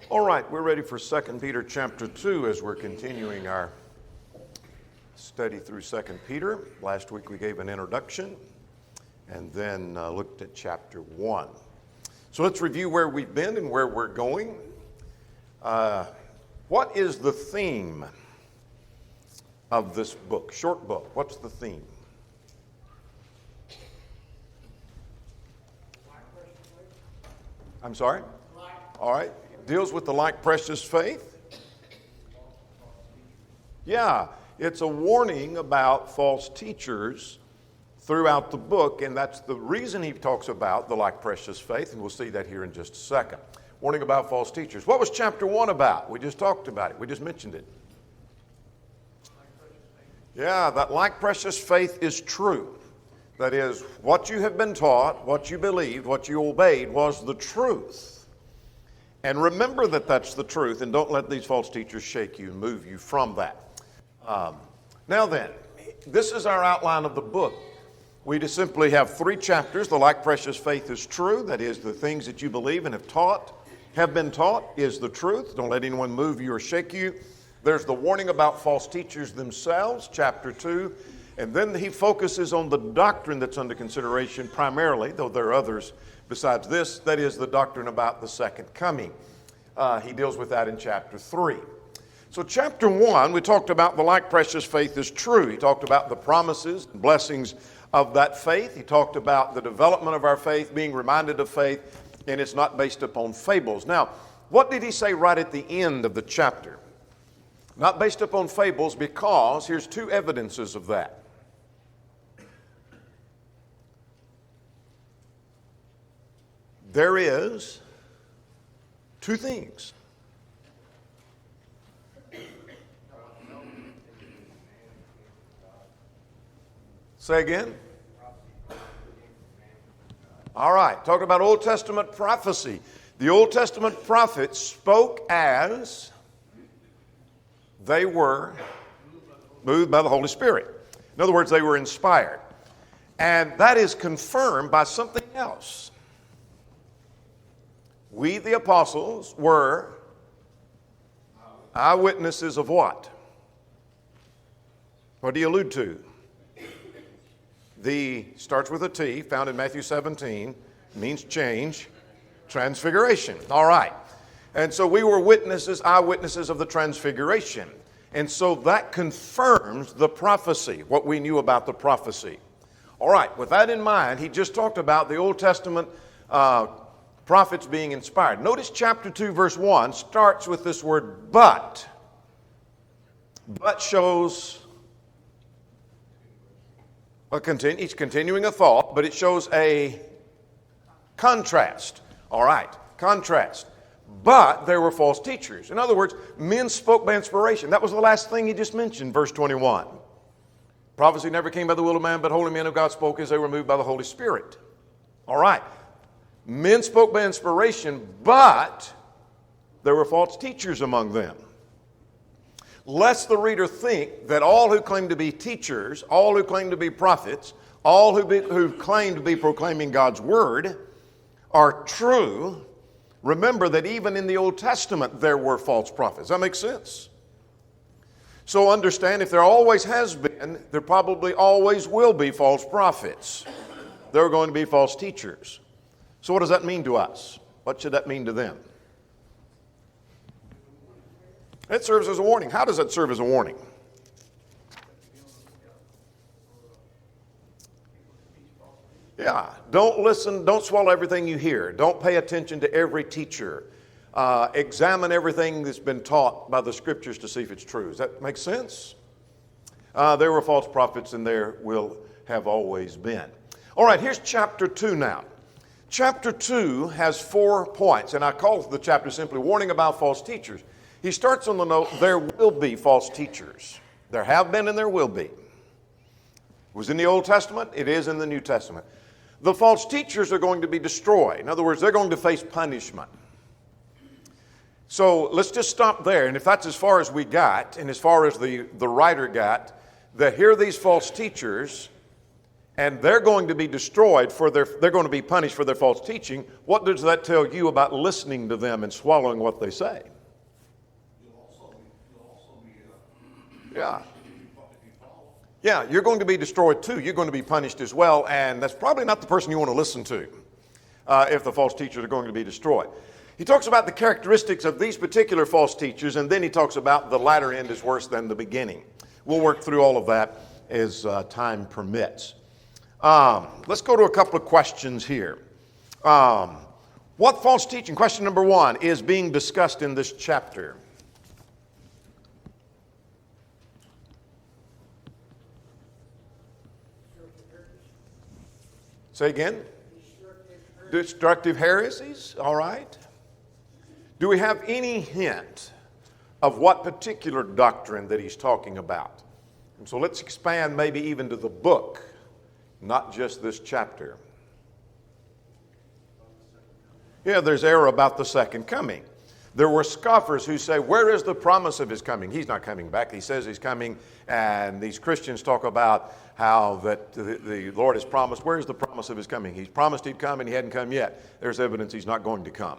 All right, we're ready for 2 Peter chapter 2 as we're continuing our study through 2 Peter. Last week we gave an introduction and then looked at chapter 1. So let's review where we've been and where we're going. What is the theme of this book? Short book. What's the theme? I'm sorry? All right. Deals with the like precious faith. Yeah, it's a warning about false teachers throughout the book, and that's the reason he talks about the like precious faith, and we'll see that here in just a second. Warning about false teachers. What was chapter 1 about? We just talked about it. We just mentioned it. Yeah, that like precious faith is true. That is, what you have been taught, what you believed, what you obeyed was the truth. And remember that that's the truth, and don't let these false teachers shake you and move you from that. Now then, this is our outline of the book. We just simply have 3 chapters. The like precious faith is true. That is, the things that you believe and have been taught is the truth. Don't let anyone move you or shake you. There's the warning about false teachers themselves, chapter 2. And then he focuses on the doctrine that's under consideration primarily, though there are others besides this, that is the doctrine about the second coming. He deals with that in chapter 3. So chapter 1, we talked about the like precious faith is true. He talked about the promises and blessings of that faith. He talked about the development of our faith, being reminded of faith, and it's not based upon fables. Now, what did he say right at the end of the chapter? Not based upon fables, because here's 2 evidences of that. There is 2 things. Say again. All right, talking about Old Testament prophecy. The Old Testament prophets spoke as they were moved by the Holy Spirit. In other words, they were inspired. And that is confirmed by something else. We, the apostles, were eyewitnesses of what? What do you allude to? Starts with a T, found in Matthew 17, means change, transfiguration. All right. And so we were eyewitnesses of the transfiguration. And so that confirms the prophecy, what we knew about the prophecy. All right, with that in mind, he just talked about the Old Testament prophets being inspired. Notice chapter 2, verse 1 starts with this word but. But shows it's continuing a thought, but it shows a contrast. All right, contrast. But there were false teachers. In other words, men spoke by inspiration. That was the last thing he just mentioned, verse 21. Prophecy never came by the will of man, but holy men of God spoke as they were moved by the Holy Spirit. All right. Men spoke by inspiration, but there were false teachers among them. Lest the reader think that all who claim to be teachers, all who claim to be prophets, all who claim to be proclaiming God's word are true. Remember that even in the Old Testament there were false prophets. Does that make sense? So understand, if there always has been, there probably always will be false prophets. There are going to be false teachers. So what does that mean to us? What should that mean to them? It serves as a warning. How does that serve as a warning? Yeah, don't listen, don't swallow everything you hear. Don't pay attention to every teacher. Examine everything that's been taught by the Scriptures to see if it's true. Does that make sense? There were false prophets, and there will have always been. All right, here's chapter 2 now. Chapter 2 has 4 points, and I call the chapter simply Warning About False Teachers. He starts on the note, there will be false teachers. There have been and there will be. It was in the Old Testament, it is in the New Testament. The false teachers are going to be destroyed. In other words, they're going to face punishment. So let's just stop there. And if that's as far as we got, and as far as the writer got, that here are these false teachers, and they're going to be destroyed they're going to be punished for their false teaching, what does that tell you about listening to them and swallowing what they say? Yeah. Yeah, you're going to be destroyed too. You're going to be punished as well, and that's probably not the person you want to listen to if the false teachers are going to be destroyed. He talks about the characteristics of these particular false teachers, and then he talks about the latter end is worse than the beginning. We'll work through all of that as time permits. Let's go to a couple of questions here. What false teaching, question number 1, is being discussed in this chapter? Say again? Destructive heresies, all right. Do we have any hint of what particular doctrine that he's talking about? And so let's expand maybe even to the book, not just this chapter. Yeah, there's error about the second coming. There were scoffers who say, where is the promise of his coming? He's not coming back. He says he's coming, and these Christians talk about how that the Lord has promised. Where's the promise of his coming? He's promised he'd come, and he hadn't come yet. There's evidence he's not going to come.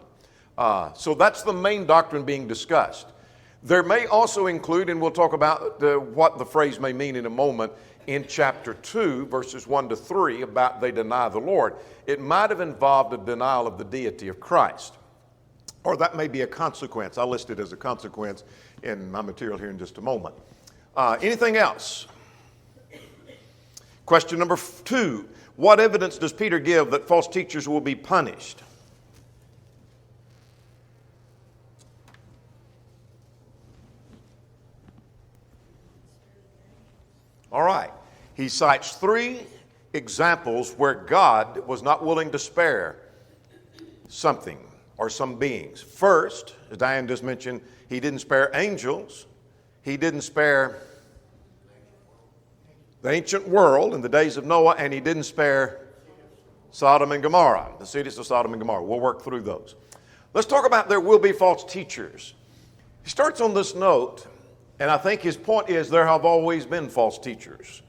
So that's the main doctrine being discussed. There may also include, and we'll talk about what the phrase may mean in a moment, in chapter 2, verses 1 to 3, about they deny the Lord. It might have involved a denial of the deity of Christ. Or that may be a consequence. I'll list it as a consequence in my material here in just a moment. Anything else? Question number 2. What evidence does Peter give that false teachers will be punished? All right. He cites 3 examples where God was not willing to spare something or some beings. First, as Diane just mentioned, he didn't spare angels. He didn't spare the ancient world in the days of Noah, and he didn't spare Sodom and Gomorrah, the cities of Sodom and Gomorrah. We'll work through those. Let's talk about there will be false teachers. He starts on this note, and I think his point is there have always been false teachers.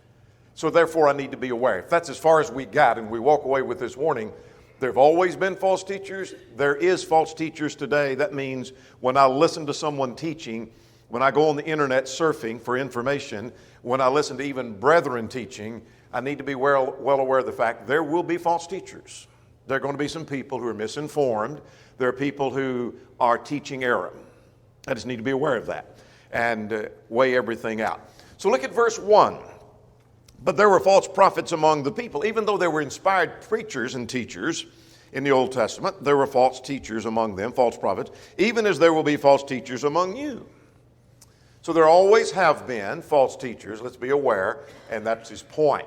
So therefore I need to be aware. If that's as far as we got and we walk away with this warning, there have always been false teachers. There is false teachers today. That means when I listen to someone teaching, when I go on the internet surfing for information, when I listen to even brethren teaching, I need to be well aware of the fact there will be false teachers. There are going to be some people who are misinformed. There are people who are teaching error. I just need to be aware of that and weigh everything out. So look at verse 1. But there were false prophets among the people. Even though there were inspired preachers and teachers in the Old Testament, there were false teachers among them, false prophets, even as there will be false teachers among you. So there always have been false teachers, let's be aware, and that's his point.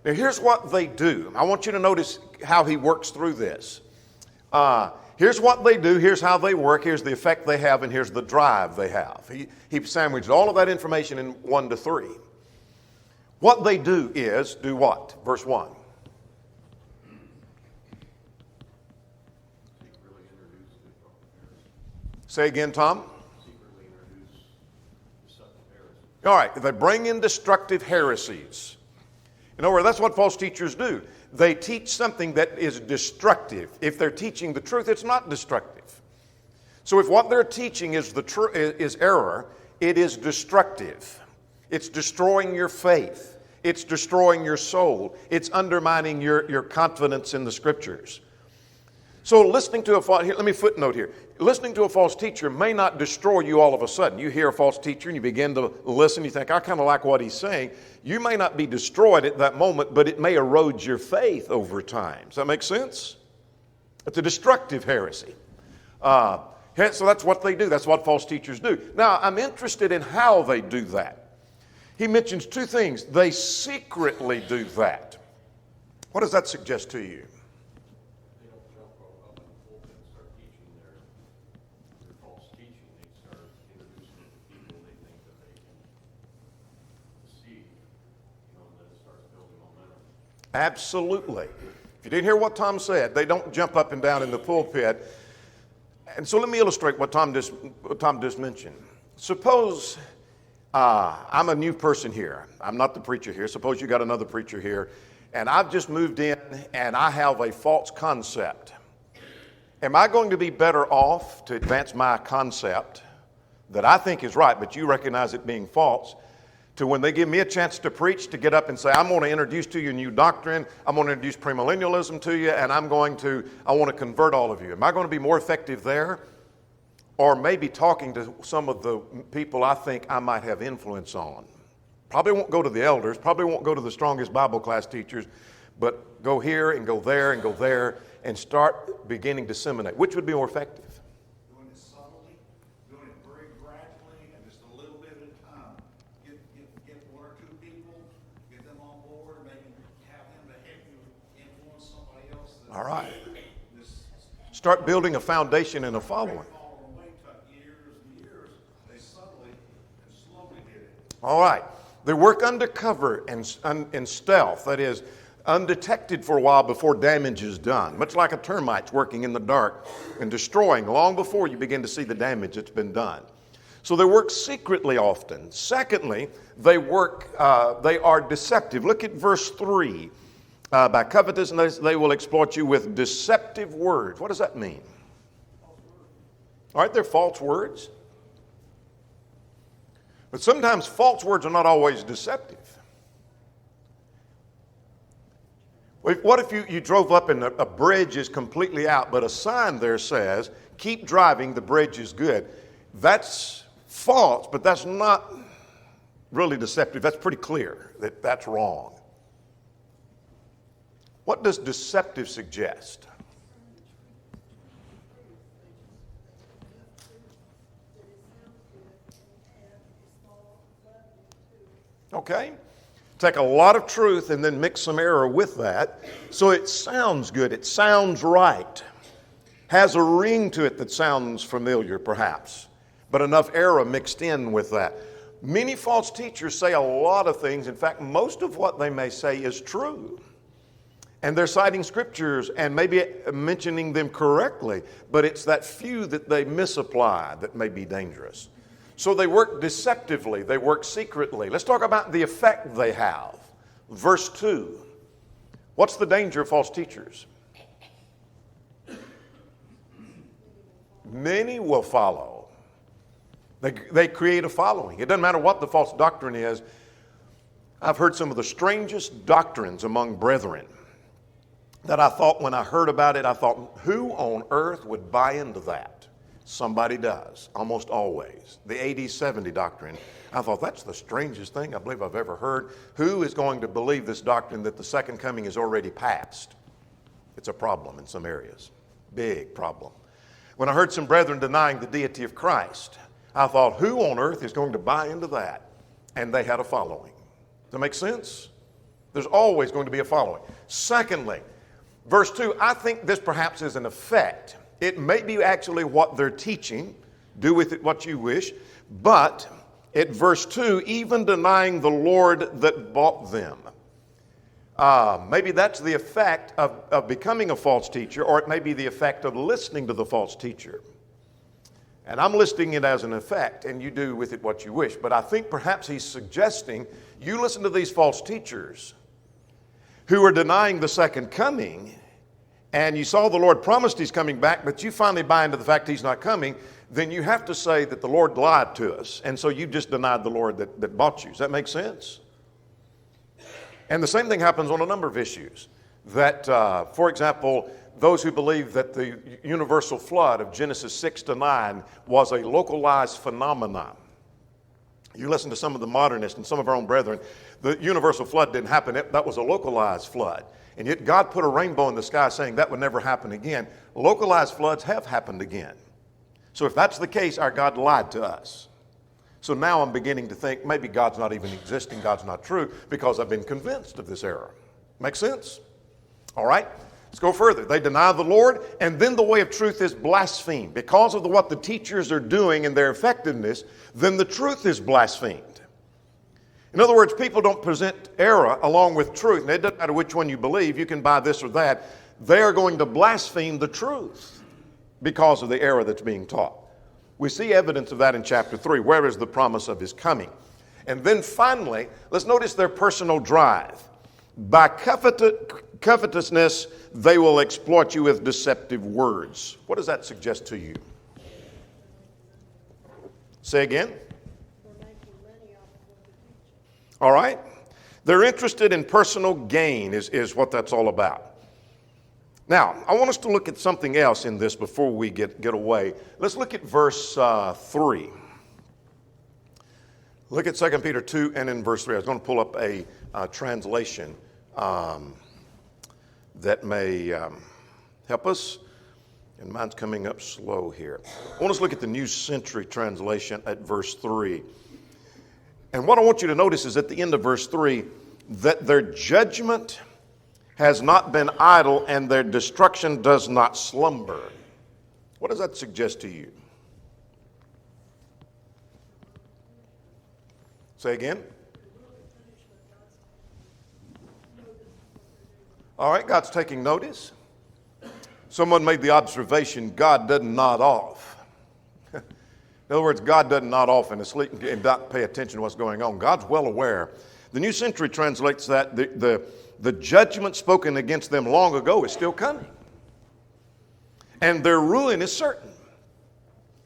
Now here's what they do. I want you to notice how he works through this. Here's what they do, here's how they work, here's the effect they have, and here's the drive they have. He sandwiched all of that information in 1 to 3. What they do is, do what? Verse 1. Say again, Tom. All right, they bring in destructive heresies. In other words, that's what false teachers do. They teach something that is destructive. If they're teaching the truth, it's not destructive. So if what they're teaching is is error, it is destructive. It's destroying your faith. It's destroying your soul. It's undermining your confidence in the Scriptures. So listening to let me footnote here. Listening to a false teacher may not destroy you all of a sudden. You hear a false teacher and you begin to listen. You think, I kind of like what he's saying. You may not be destroyed at that moment, but it may erode your faith over time. Does that make sense? It's a destructive heresy. So that's what they do. That's what false teachers do. Now, I'm interested in how they do that. He mentions 2 things. They secretly do that. What does that suggest to you? They don't jump up in the pulpit and start teaching their false teaching. They start introducing it to people they think that they can deceive, and then it starts building momentum. Absolutely. If you didn't hear what Tom said, they don't jump up and down in the pulpit. And so let me illustrate what Tom just mentioned. Suppose I'm a new person here. I'm not the preacher here. Suppose you got another preacher here, and I've just moved in and I have a false concept. Am I going to be better off to advance my concept that I think is right, but you recognize it being false, to when they give me a chance to preach, to get up and say, I'm going to introduce to you a new doctrine, I'm going to introduce premillennialism to you, and I want to convert all of you. Am I going to be more effective there? Or maybe talking to some of the people I think I might have influence on? Probably won't go to the elders, probably won't go to the strongest Bible class teachers, but go here and go there and go there and start beginning to disseminate. Which would be more effective? Doing it subtly, doing it very gradually, and just a little bit at a time. Get one or two people, get them on board, maybe have them to help you influence somebody else. All right. This Start building a foundation and a following. following way took years and years. They subtly and slowly did it. All right. They work undercover and in stealth, that is, undetected for a while before damage is done, much like a termite's working in the dark and destroying long before you begin to see the damage that's been done. So they work secretly often. Secondly, they are deceptive. Look at verse 3. By covetousness, they will exploit you with deceptive words. What does that mean? All right, they're false words. But sometimes false words are not always deceptive. What if you drove up and a bridge is completely out, but a sign there says, keep driving, the bridge is good. That's false, but that's not really deceptive. That's pretty clear that that's wrong. What does deceptive suggest? Okay? Take a lot of truth and then mix some error with that. So it sounds good. It sounds right. Has a ring to it that sounds familiar, perhaps. But enough error mixed in with that. Many false teachers say a lot of things. In fact, most of what they may say is true. And they're citing scriptures and maybe mentioning them correctly. But it's that few that they misapply that may be dangerous. So they work deceptively, they work secretly. Let's talk about the effect they have. Verse 2. What's the danger of false teachers? Many will follow. They create a following. It doesn't matter what the false doctrine is. I've heard some of the strangest doctrines among brethren that I thought when I heard about it, I thought, who on earth would buy into that? Somebody does, almost always. The AD 70 doctrine, I thought that's the strangest thing I believe I've ever heard. Who is going to believe this doctrine that the second coming is already past? It's a problem in some areas, big problem. When I heard some brethren denying the deity of Christ, I thought, who on earth is going to buy into that? And they had a following. Does that make sense? There's always going to be a following. Secondly, verse 2, I think this perhaps is an effect. It may be actually what they're teaching. Do with it what you wish. But at verse 2, even denying the Lord that bought them. Maybe that's the effect of becoming a false teacher, or it may be the effect of listening to the false teacher. And I'm listing it as an effect, and you do with it what you wish. But I think perhaps he's suggesting you listen to these false teachers who are denying the second coming, and you saw the Lord promised he's coming back, but you finally buy into the fact he's not coming, then you have to say that the Lord lied to us. And so you just denied the Lord that bought you. Does that make sense? And the same thing happens on a number of issues. That, for example, those who believe that the universal flood of Genesis 6 to 9 was a localized phenomenon. You listen to some of the modernists and some of our own brethren, the universal flood didn't happen. That was a localized flood. And yet God put a rainbow in the sky saying that would never happen again. Localized floods have happened again. So if that's the case, our God lied to us. So now I'm beginning to think maybe God's not even existing, God's not true, because I've been convinced of this error. Make sense? All right, let's go further. They deny the Lord, and then the way of truth is blasphemed. Because of what the teachers are doing and their effectiveness, then the truth is blasphemed. In other words, people don't present error along with truth. And it doesn't matter which one you believe, you can buy this or that. They are going to blaspheme the truth because of the error that's being taught. We see evidence of that in chapter 3. Where is the promise of his coming? And then finally, let's notice their personal drive. By covetousness, they will exploit you with deceptive words. What does that suggest to you? Say again. All right. They're interested in personal gain is what that's all about. Now, I want us to look at something else in this before we get away. Let's look at verse 3. Look at 2 Peter 2 and in verse 3. I was going to pull up a translation that may help us. And mine's coming up slow here. I want us to look at the New Century Translation at verse 3. And what I want you to notice is at the end of verse 3, that their judgment has not been idle and their destruction does not slumber. What does that suggest to you? Say again. All right, God's taking notice. Someone made the observation, God doesn't nod off. In other words, God doesn't nod off and asleep and not pay attention to what's going on. God's well aware. The New Century translates that the judgment spoken against them long ago is still coming. And their ruin is certain.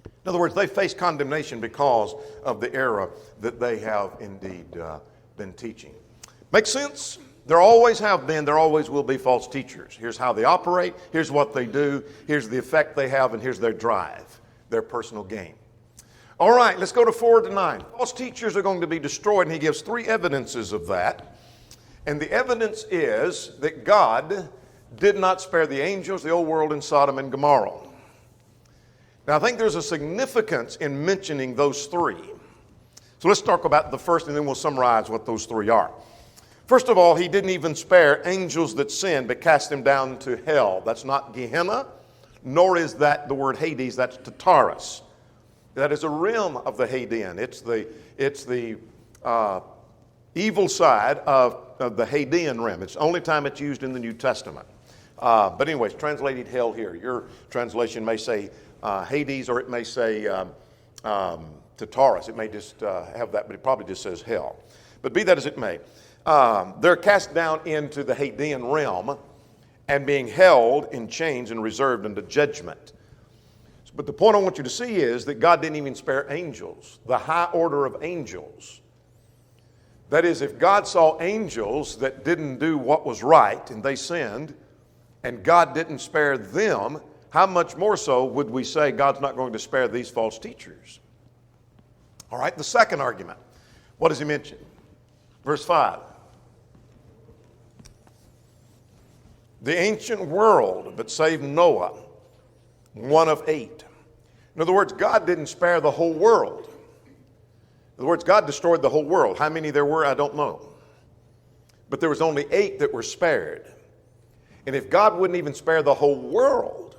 In other words, they face condemnation because of the error that they have indeed been teaching. Make sense? There always have been, there always will be false teachers. Here's how they operate, here's what they do, here's the effect they have, and here's their drive, their personal gain. All right, let's go to 4-9. False teachers are going to be destroyed, and he gives 3 evidences of that. And the evidence is that God did not spare the angels, the old world, and Sodom and Gomorrah. Now, I think there's a significance in mentioning those 3. So let's talk about the first, and then we'll summarize what those 3 are. First of all, he didn't even spare angels that sinned, but cast them down to hell. That's not Gehenna, nor is that the word Hades, that's Tartarus. That is a realm of the Hadean. It's the evil side of the Hadean realm. It's the only time it's used in the New Testament. But anyways, translated hell here. Your translation may say Hades, or it may say Tartarus. It may just have that, but it probably just says hell. But be that as it may, they're cast down into the Hadean realm and being held in chains and reserved unto judgment. But the point I want you to see is that God didn't even spare angels, the high order of angels. That is, if God saw angels that didn't do what was right and they sinned, and God didn't spare them, how much more so would we say God's not going to spare these false teachers? All right, the second argument. What does he mention? Verse 5. The ancient world, but saved Noah, one of 8. In other words, God didn't spare the whole world. In other words, God destroyed the whole world. How many there were, I don't know. But there was only 8 that were spared. And if God wouldn't even spare the whole world,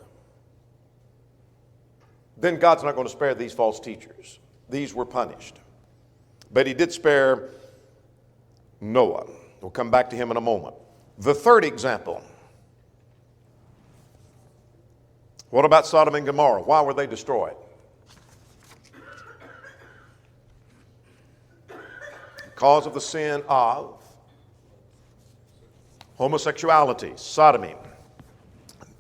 then God's not going to spare these false teachers. These were punished. But he did spare Noah. We'll come back to him in a moment. The third example. What about Sodom and Gomorrah? Why were they destroyed? Because of the sin of homosexuality, sodomy.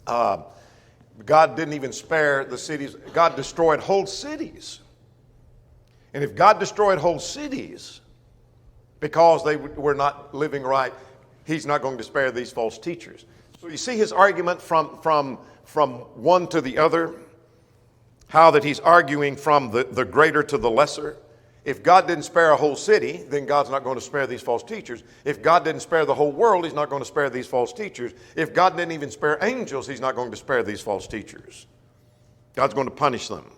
God didn't even spare the cities. God destroyed whole cities. And if God destroyed whole cities because they were not living right, he's not going to spare these false teachers. So you see his argument from one to the other, how that he's arguing from the greater to the lesser. If God didn't spare a whole city, then God's not going to spare these false teachers. If God didn't spare the whole world, he's not going to spare these false teachers. If God didn't even spare angels, he's not going to spare these false teachers. God's going to punish them.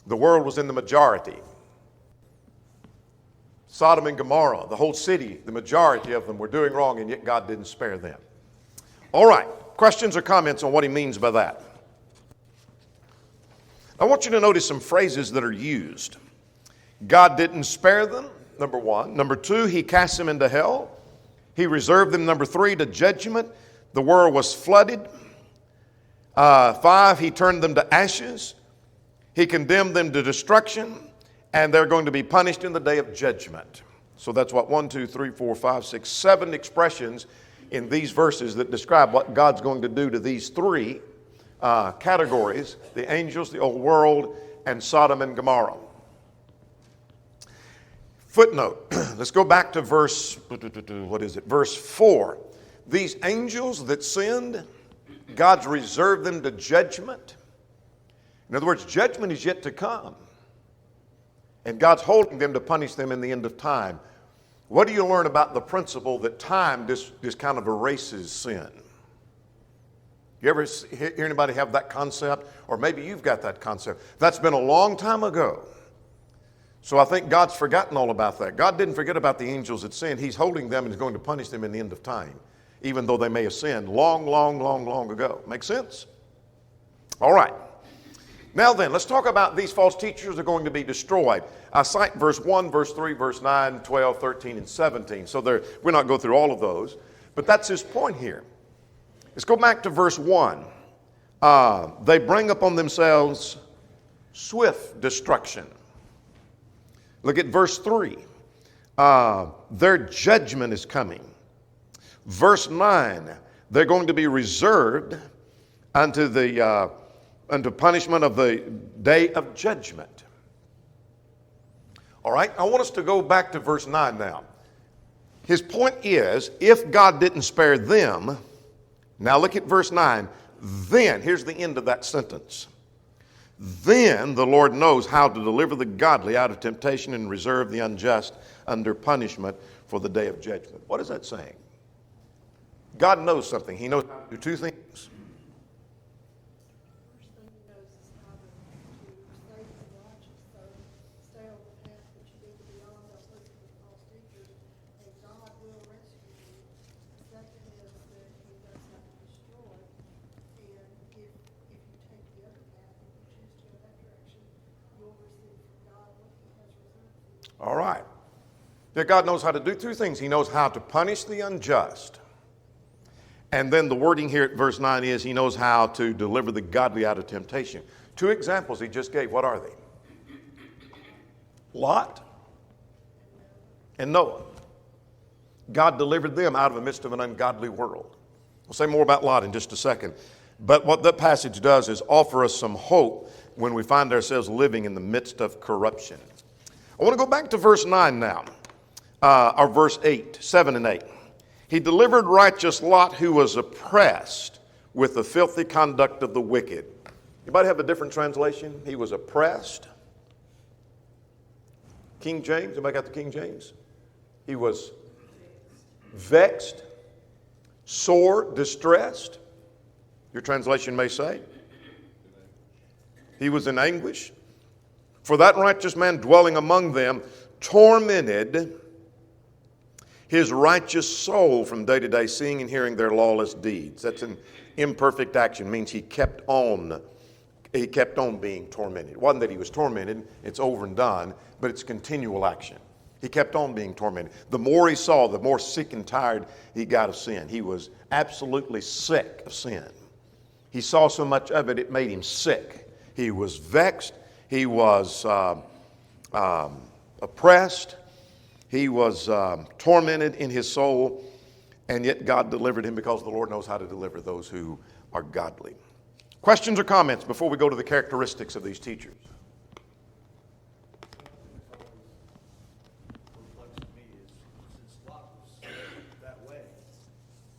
The world was in the majority. Sodom and Gomorrah, the whole city, the majority of them were doing wrong, and yet God didn't spare them. All right, questions or comments on what he means by that? I want you to notice some phrases that are used. God didn't spare them, number 1. Number 2, he cast them into hell. He reserved them, number 3, to judgment. The world was flooded. 5, he turned them to ashes. He condemned them to destruction, and they're going to be punished in the day of judgment. So that's what, 1, 2, 3, 4, 5, 6, 7 expressions in these verses that describe what God's going to do to these three categories: the angels, the old world, and Sodom and Gomorrah. Footnote, let's go back to verse 4. These angels that sinned, God's reserved them to judgment. In other words, judgment is yet to come. And God's holding them to punish them in the end of time. What do you learn about the principle that time just kind of erases sin? You ever hear anybody have that concept? Or maybe you've got that concept. That's been a long time ago. So I think God's forgotten all about that. God didn't forget about the angels that sinned. He's holding them and is going to punish them in the end of time, even though they may have sinned long ago. Make sense? All right. Now then, let's talk about these false teachers that are going to be destroyed. I cite verse 1, verse 3, verse 9, 12, 13, and 17. So we're not going through all of those, but that's his point here. Let's go back to verse 1. They bring upon themselves swift destruction. Look at verse 3. Their judgment is coming. Verse 9, they're going to be reserved unto punishment of the day of judgment. All right, I want us to go back to verse 9 now. His point is, if God didn't spare them, now look at verse 9, then, here's the end of that sentence. Then the Lord knows how to deliver the godly out of temptation and reserve the unjust under punishment for the day of judgment. What is that saying? God knows something. He knows how to do two things. First thing he knows is how to save the righteous, so stay on the path that you need to be on, don't listen to false teachers, and God will rescue you. The second is that he knows how to destroy, and if you take the other path, if you choose to go that direction, you'll receive from God what he has reserved for you. All right. Yeah, God knows how to do two things. He knows how to punish the unjust. And then the wording here at verse 9 is he knows how to deliver the godly out of temptation. Two examples he just gave. What are they? Lot and Noah. God delivered them out of the midst of an ungodly world. We'll say more about Lot in just a second. But what that passage does is offer us some hope when we find ourselves living in the midst of corruption. I want to go back to verse 9 now, or verse 8, 7 and 8. He delivered righteous Lot, who was oppressed with the filthy conduct of the wicked. Anybody have a different translation? He was oppressed. King James, anybody got the King James? He was vexed, sore, distressed. Your translation may say. He was in anguish. For that righteous man dwelling among them tormented his righteous soul from day to day, seeing and hearing their lawless deeds. That's an imperfect action. Means he kept on being tormented. It wasn't that he was tormented, it's over and done, but it's continual action. He kept on being tormented. The more he saw, the more sick and tired he got of sin. He was absolutely sick of sin. He saw so much of it, it made him sick. He was vexed. He was oppressed. He was tormented in his soul, and yet God delivered him because the Lord knows how to deliver those who are godly. Questions or comments before we go to the characteristics of these teachers? What reflects to me is, since Lot was that way,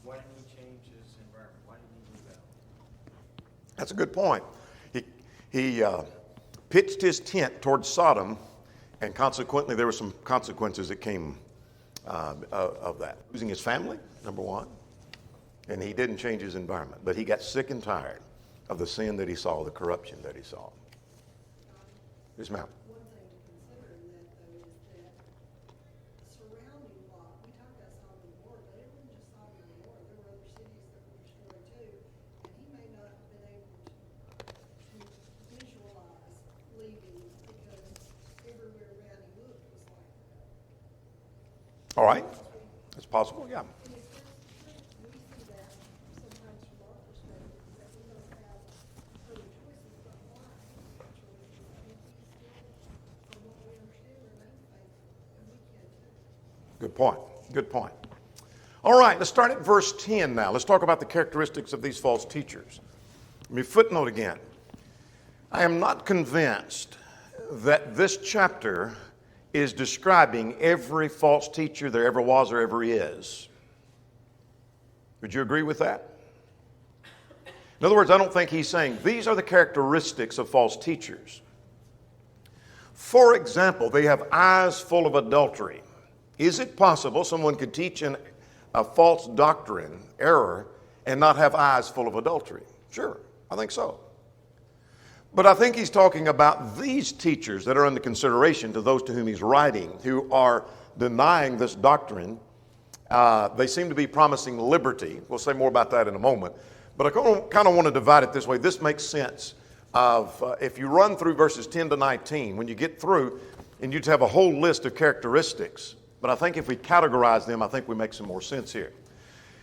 why didn't he change his environment? Why didn't he move out? That's a good point. He pitched his tent towards Sodom, and consequently there were some consequences that came of that. Losing his family, number one, and he didn't change his environment. But he got sick and tired of the sin that he saw, the corruption that he saw. Yes, ma'am. One thing to consider in that, though, is that surrounding Lot, we talk about Sodom and Gomorrah, but it wasn't just Sodom and Gomorrah. There were other cities that were destroyed too, and he may not have been able to visualize leaving because everywhere around he looked was like that. All right. That's possible, yeah. And it's just, we see that sometimes from our perspective, that we don't have other choices, but why choices? And he still, from what we understand, remain faithful, and we can too. Good point. Good point. All right, let's start at verse 10 now. Let's talk about the characteristics of these false teachers. Let me footnote again. I am not convinced that this chapter is describing every false teacher there ever was or ever is. Would you agree with that? In other words, I don't think he's saying these are the characteristics of false teachers. For example, they have eyes full of adultery. Is it possible someone could teach a false doctrine, error, and not have eyes full of adultery? Sure, I think so. But I think he's talking about these teachers that are under consideration to those to whom he's writing, who are denying this doctrine. They seem to be promising liberty. We'll say more about that in a moment. But I kind of want to divide it this way. This makes sense of if you run through verses 10 to 19, when you get through, and you'd have a whole list of characteristics. But I think if we categorize them, I think we make some more sense here.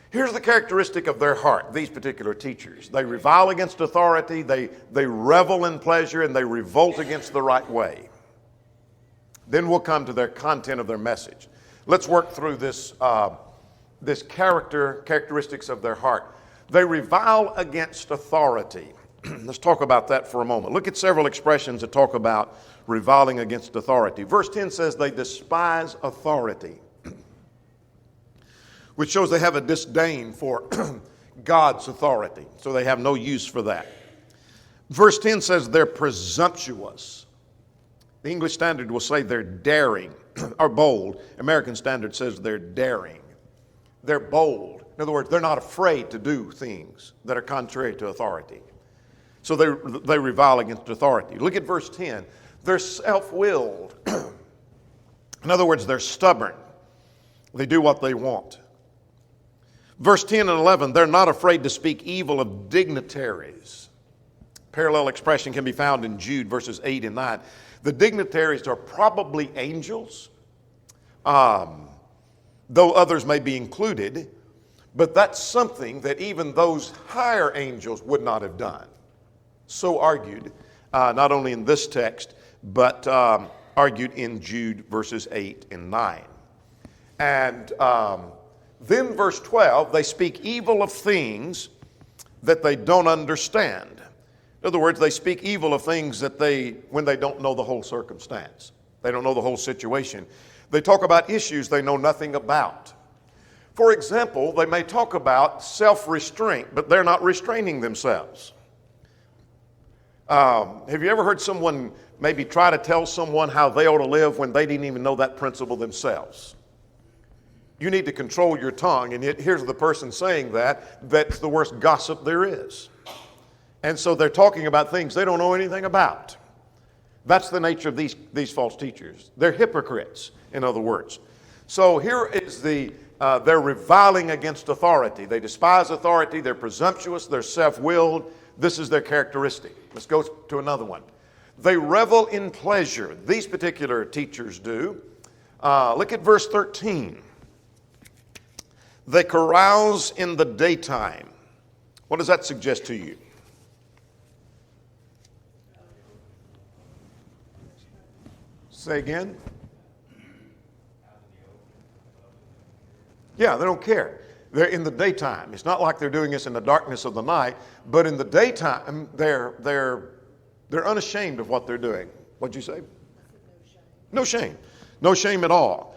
Here's the characteristic of their heart, these particular teachers. They revile against authority, they revel in pleasure, and they revolt against the right way. Then we'll come to their content of their message. Let's work through this characteristics of their heart. They revile against authority. Let's talk about that for a moment. Look at several expressions that talk about reviling against authority. Verse 10 says they despise authority, which shows they have a disdain for God's authority. So they have no use for that. Verse 10 says they're presumptuous. The English Standard will say they're daring or bold. American Standard says they're daring. They're bold. In other words, they're not afraid to do things that are contrary to authority. So they revile against authority. Look at verse 10. They're self-willed. In other words, they're stubborn. They do what they want. Verse 10 and 11, they're not afraid to speak evil of dignitaries. Parallel expression can be found in Jude verses 8 and 9. The dignitaries are probably angels, though others may be included, but that's something that even those higher angels would not have done. So argued, not only in this text, but argued in Jude verses 8 and 9. And then verse 12, they speak evil of things that they don't understand. In other words, they speak evil of things when they don't know the whole circumstance. They don't know the whole situation. They talk about issues they know nothing about. For example, they may talk about self-restraint, but they're not restraining themselves. Have you ever heard someone maybe try to tell someone how they ought to live when they didn't even know that principle themselves? You need to control your tongue, and yet here's the person saying that's the worst gossip there is. And so they're talking about things they don't know anything about. That's the nature of these false teachers. They're hypocrites, in other words. So here is they're reviling against authority. They despise authority, they're presumptuous, they're self-willed. This is their characteristic. Let's go to another one. They revel in pleasure. These particular teachers do. Look at verse 13. They carouse in the daytime. What does that suggest to you? Say again? Yeah, they don't care. They're in the daytime. It's not like they're doing this in the darkness of the night, but in the daytime, they're unashamed of what they're doing. What'd you say? No shame. No shame at all.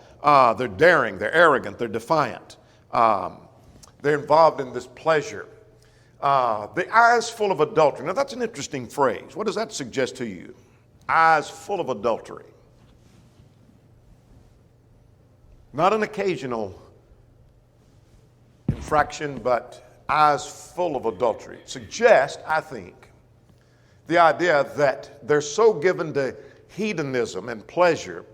They're daring, they're arrogant, they're defiant. They're involved in this pleasure. The eyes full of adultery. Now that's an interesting phrase. What does that suggest to you? Eyes full of adultery. Not an occasional infraction, but eyes full of adultery. It suggests, I think, the idea that they're so given to hedonism and pleasure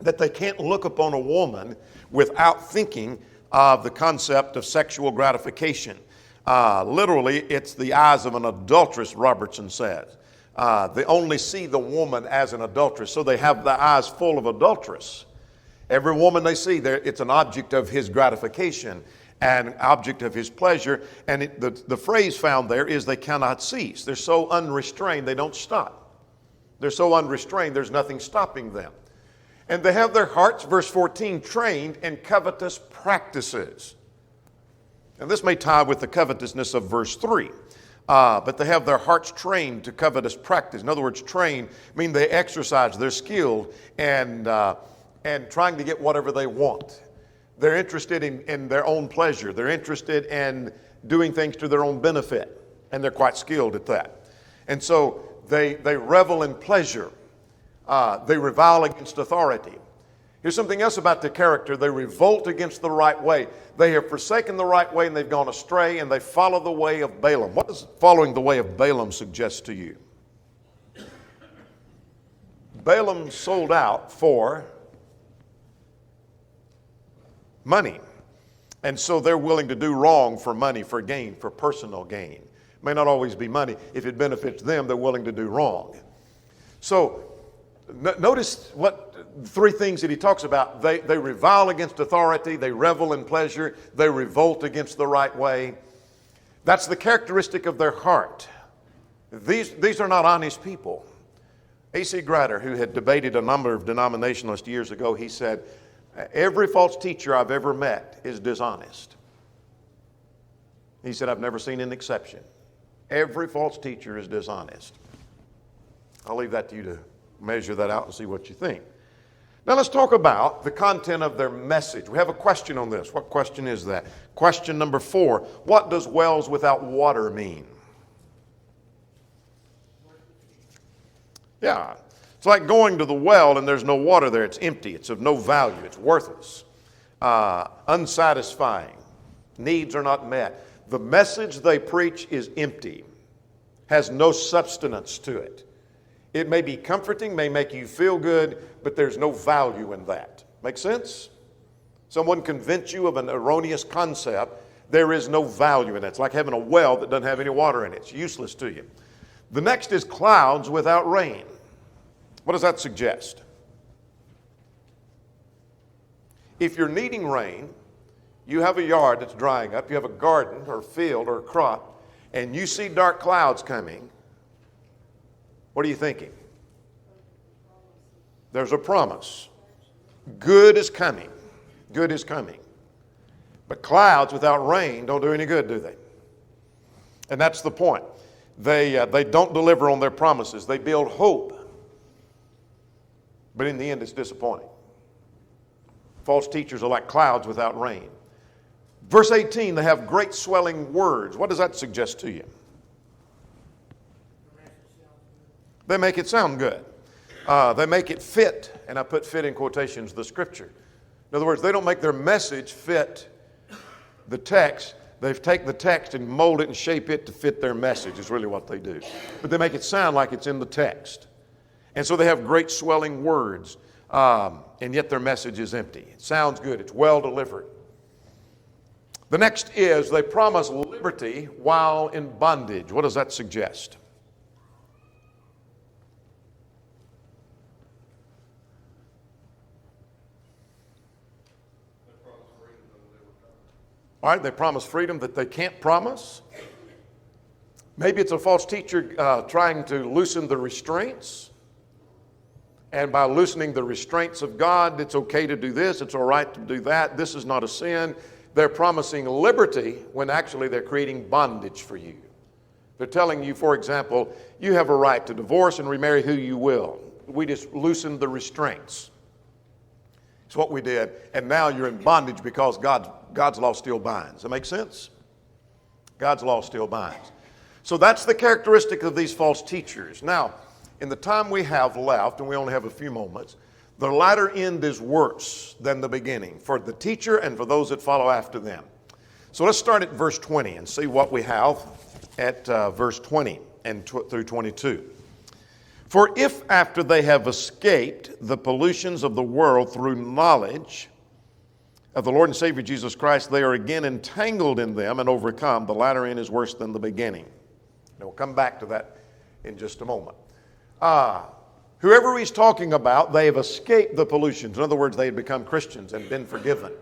that they can't look upon a woman without thinking of the concept of sexual gratification. Literally, it's the eyes of an adulteress, Robertson says. They only see the woman as an adulteress, so they have the eyes full of adulteress. Every woman they see, it's an object of his gratification and an object of his pleasure. And the phrase found there is they cannot cease. They're so unrestrained, they don't stop. They're so unrestrained, there's nothing stopping them. And they have their hearts, verse 14, trained in covetous practices. And this may tie with the covetousness of verse 3. But they have their hearts trained to covetous practice. In other words, trained mean they exercise, they're skilled, and trying to get whatever they want. They're interested in their own pleasure. They're interested in doing things to their own benefit, and they're quite skilled at that. And so they revel in pleasure. They revile against authority. Here's something else about their character. They revolt against the right way. They have forsaken the right way and they've gone astray, and they follow the way of Balaam. What does following the way of Balaam suggest to you? Balaam sold out for money. And so they're willing to do wrong for money, for gain, for personal gain. It may not always be money. If it benefits them, they're willing to do wrong. So notice what three things that he talks about. They revile against authority. They revel in pleasure. They revolt against the right way. That's the characteristic of their heart. These are not honest people. A.C. Grider, who had debated a number of denominationalists years ago, he said, every false teacher I've ever met is dishonest. He said, I've never seen an exception. Every false teacher is dishonest. I'll leave that to you to measure that out and see what you think. Now let's talk about the content of their message. We have a question on this. What question is that? Question number 4. What does wells without water mean? Yeah. It's like going to the well and there's no water there. It's empty. It's of no value. It's worthless. Unsatisfying. Needs are not met. The message they preach is empty. Has no substance to it. It may be comforting, may make you feel good, but there's no value in that. Make sense? Someone convince you of an erroneous concept, there is no value in it. It's like having a well that doesn't have any water in it. It's useless to you. The next is clouds without rain. What does that suggest? If you're needing rain, you have a yard that's drying up, you have a garden or a field or a crop, and you see dark clouds coming, what are you thinking? There's a promise. Good is coming. Good is coming. But clouds without rain don't do any good, do they? And that's the point. They don't deliver on their promises. They build hope. But in the end, it's disappointing. False teachers are like clouds without rain. Verse 18, they have great swelling words. What does that suggest to you? They make it sound good. They make it fit, and I put fit in quotations, the Scripture. In other words, they don't make their message fit the text. They take the text and mold it and shape it to fit their message is really what they do. But they make it sound like it's in the text. And so they have great swelling words, and yet their message is empty. It sounds good. It's well delivered. The next is they promise liberty while in bondage. What does that suggest? All right, they promise freedom that they can't promise. Maybe it's a false teacher trying to loosen the restraints. And by loosening the restraints of God, it's okay to do this, it's all right to do that, this is not a sin. They're promising liberty when actually they're creating bondage for you. They're telling you, for example, you have a right to divorce and remarry who you will. We just loosened the restraints. It's what we did. And now you're in bondage because God's law still binds. Does that make sense? God's law still binds. So that's the characteristic of these false teachers. Now, in the time we have left, and we only have a few moments, the latter end is worse than the beginning for the teacher and for those that follow after them. So let's start at verse 20 and see what we have at verse 20 and through 22. For if after they have escaped the pollutions of the world through knowledge of the Lord and Savior Jesus Christ, they are again entangled in them and overcome, the latter end is worse than the beginning. And we'll come back to that in just a moment. Whoever he's talking about, they have escaped the pollutions. In other words, they have become Christians and been forgiven.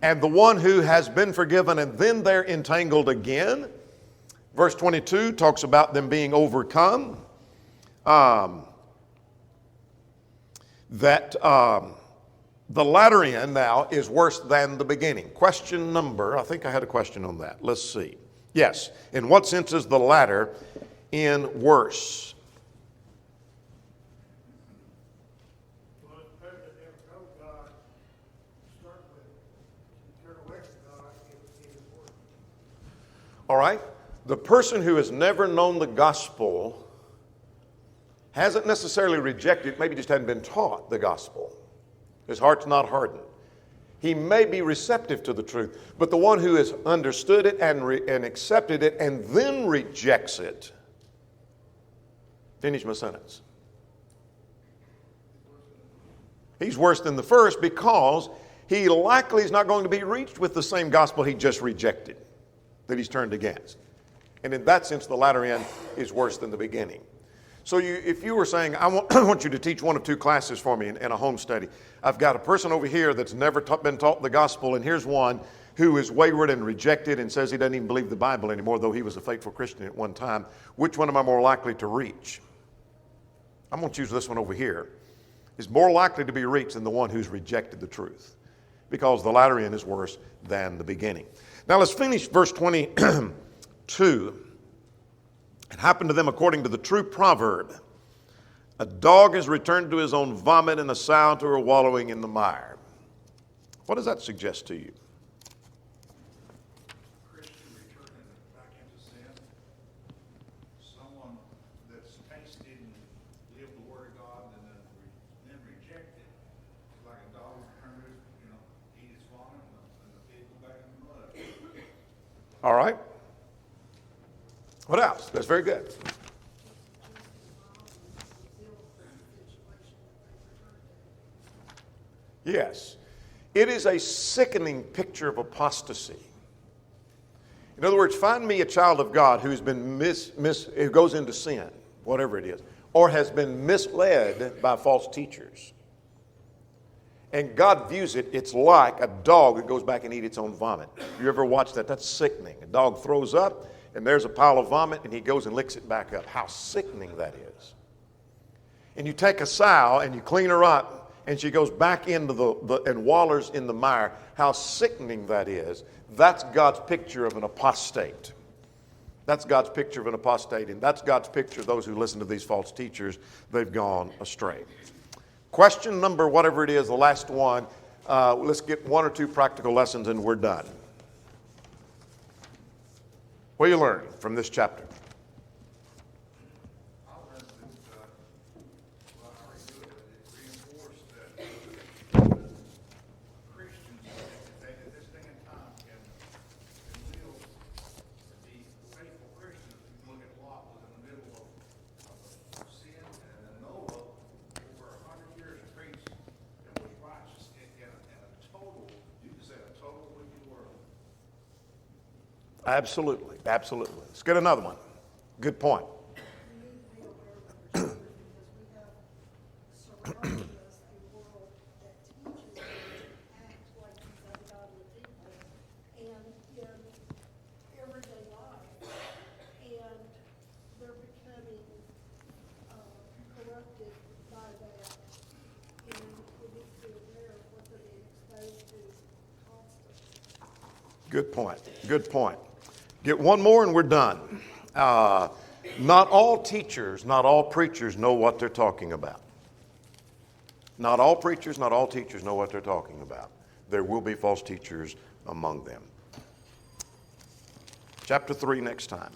And the one who has been forgiven and then they're entangled again, verse 22 talks about them being overcome. that the latter end now is worse than the beginning. Question number, I think I had a question on that. Let's see. Yes. In what sense is the latter end worse? Well, the person that never knows God, to start with, to turn away from God, it is worse. All right? The person who has never known the gospel hasn't necessarily rejected, maybe just hadn't been taught the gospel. His heart's not hardened. He may be receptive to the truth, but the one who has understood it and accepted it and then rejects it, finish my sentence. He's worse than the first because he likely is not going to be reached with the same gospel he just rejected, that he's turned against. And in that sense, the latter end is worse than the beginning. So if you were saying, I want you to teach one of two classes for me in a home study. I've got a person over here that's never been taught the gospel, and here's one who is wayward and rejected and says he doesn't even believe the Bible anymore, though he was a faithful Christian at one time. Which one am I more likely to reach? I'm going to choose this one over here. Is more likely to be reached than the one who's rejected the truth, because the latter end is worse than the beginning. Now let's finish verse 22. It happened to them according to the true proverb. A dog is returned to his own vomit, and a sow to her wallowing in the mire. What does that suggest to you? Christian returning back into sin. Someone that's tasted and lived the word of God and then rejected, like a dog returns, eat its vomit and the pig go back in the mud. All right. What else? That's very good. Yes. It is a sickening picture of apostasy. In other words, find me a child of God who's been who goes into sin, whatever it is, or has been misled by false teachers. And God views it, it's like a dog that goes back and eats its own vomit. You ever watch that? That's sickening. A dog throws up, and there's a pile of vomit, and he goes and licks it back up. How sickening that is. And you take a sow, and you clean her up, and she goes back into and wallers in the mire. How sickening that is. That's God's picture of an apostate. That's God's picture of an apostate, and that's God's picture of those who listen to these false teachers. They've gone astray. Question number, whatever it is, the last one. Let's get one or two practical lessons, and we're done. What do you learn from this chapter? I learned that, well, I already knew it, but it reinforced that Christians, at this day and time, can will be faithful Christians. If you look at Lot, was in the middle of sin, and Noah, over 100 years, preached and was righteous in a total, you could say a total wicked world. Absolutely. Absolutely. Let's get another one. Good point. We need to be aware of our children because we have surrounding us a world that teaches us to act like these ungodly people and in everyday life. And they're becoming corrupted by that. And we need to be aware of what they're being exposed to constantly. Good point. Good point. Get one more and we're done. Not all teachers, not all preachers know what they're talking about. Not all preachers, not all teachers know what they're talking about. There will be false teachers among them. Chapter 3 next time.